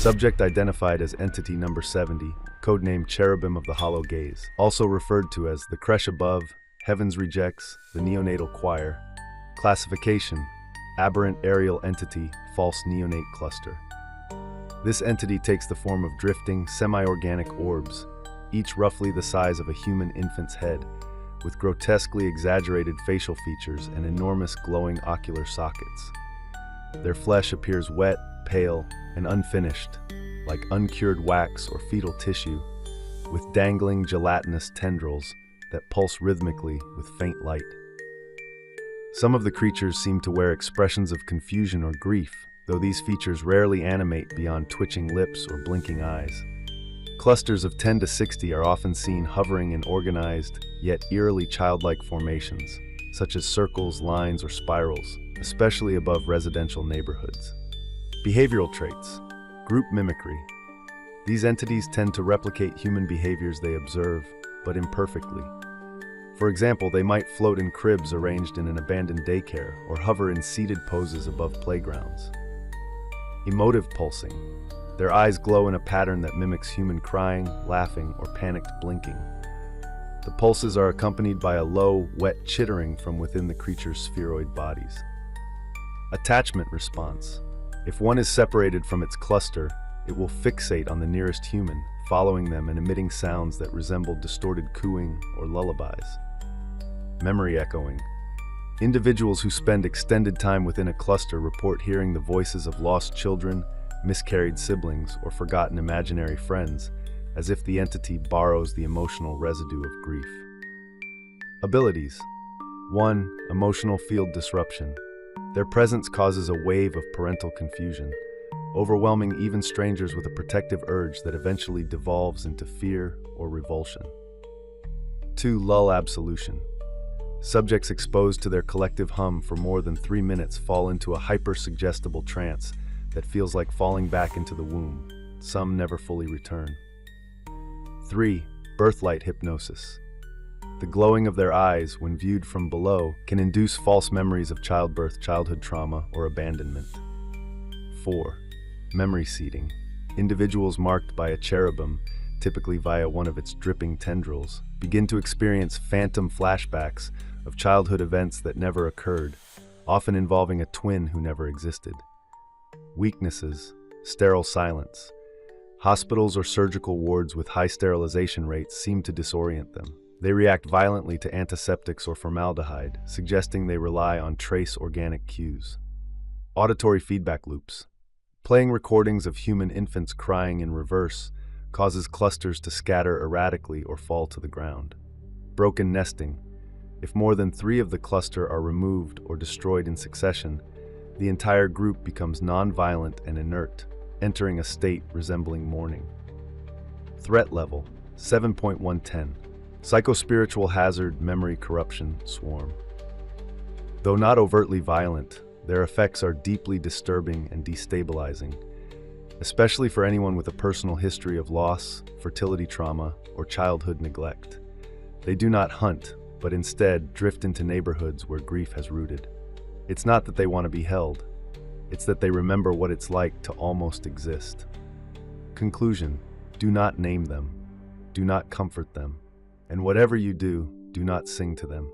Subject identified as entity number 70, codenamed Cherubim of the Hollow Gaze, also referred to as the creche above, Heaven's Rejects, the neonatal choir. Classification: aberrant aerial entity, false neonate cluster. This entity takes the form of drifting, semi-organic orbs, each roughly the size of a human infant's head, with grotesquely exaggerated facial features and enormous glowing ocular sockets. Their flesh appears wet, pale, and unfinished, like uncured wax or fetal tissue, with dangling gelatinous tendrils that pulse rhythmically with faint light. Some of the creatures seem to wear expressions of confusion or grief, though these features rarely animate beyond twitching lips or blinking eyes. Clusters of 10 to 60 are often seen hovering in organized, yet eerily childlike formations, such as circles, lines, or spirals, especially above residential neighborhoods. Behavioral traits: group mimicry. These entities tend to replicate human behaviors they observe, but imperfectly. For example, they might float in cribs arranged in an abandoned daycare or hover in seated poses above playgrounds. Emotive pulsing. Their eyes glow in a pattern that mimics human crying, laughing, or panicked blinking. The pulses are accompanied by a low, wet chittering from within the creature's spheroid bodies. Attachment response. If one is separated from its cluster, it will fixate on the nearest human, following them and emitting sounds that resemble distorted cooing or lullabies. Memory echoing. Individuals who spend extended time within a cluster report hearing the voices of lost children, miscarried siblings, or forgotten imaginary friends, as if the entity borrows the emotional residue of grief. Abilities. 1. Emotional field disruption. Their presence causes a wave of parental confusion, overwhelming even strangers with a protective urge that eventually devolves into fear or revulsion. 2. Lull absolution. Subjects exposed to their collective hum for more than 3 minutes fall into a hyper-suggestible trance that feels like falling back into the womb. Some never fully return. 3. Birthlight hypnosis. The glowing of their eyes, when viewed from below, can induce false memories of childbirth, childhood trauma, or abandonment. 4. Memory seeding. Individuals marked by a cherubim, typically via one of its dripping tendrils, begin to experience phantom flashbacks of childhood events that never occurred, often involving a twin who never existed. Weaknesses: sterile silence. Hospitals or surgical wards with high sterilization rates seem to disorient them. They react violently to antiseptics or formaldehyde, suggesting they rely on trace organic cues. Auditory feedback loops. Playing recordings of human infants crying in reverse causes clusters to scatter erratically or fall to the ground. Broken nesting. If more than 3 of the cluster are removed or destroyed in succession, the entire group becomes non-violent and inert, entering a state resembling mourning. Threat level: 7.110. Psychospiritual hazard, memory corruption, swarm. Though not overtly violent, their effects are deeply disturbing and destabilizing, especially for anyone with a personal history of loss, fertility trauma, or childhood neglect. They do not hunt, but instead drift into neighborhoods where grief has rooted. It's not that they want to be held, it's that they remember what it's like to almost exist. Conclusion: do not name them, do not comfort them, and whatever you do, do not sing to them.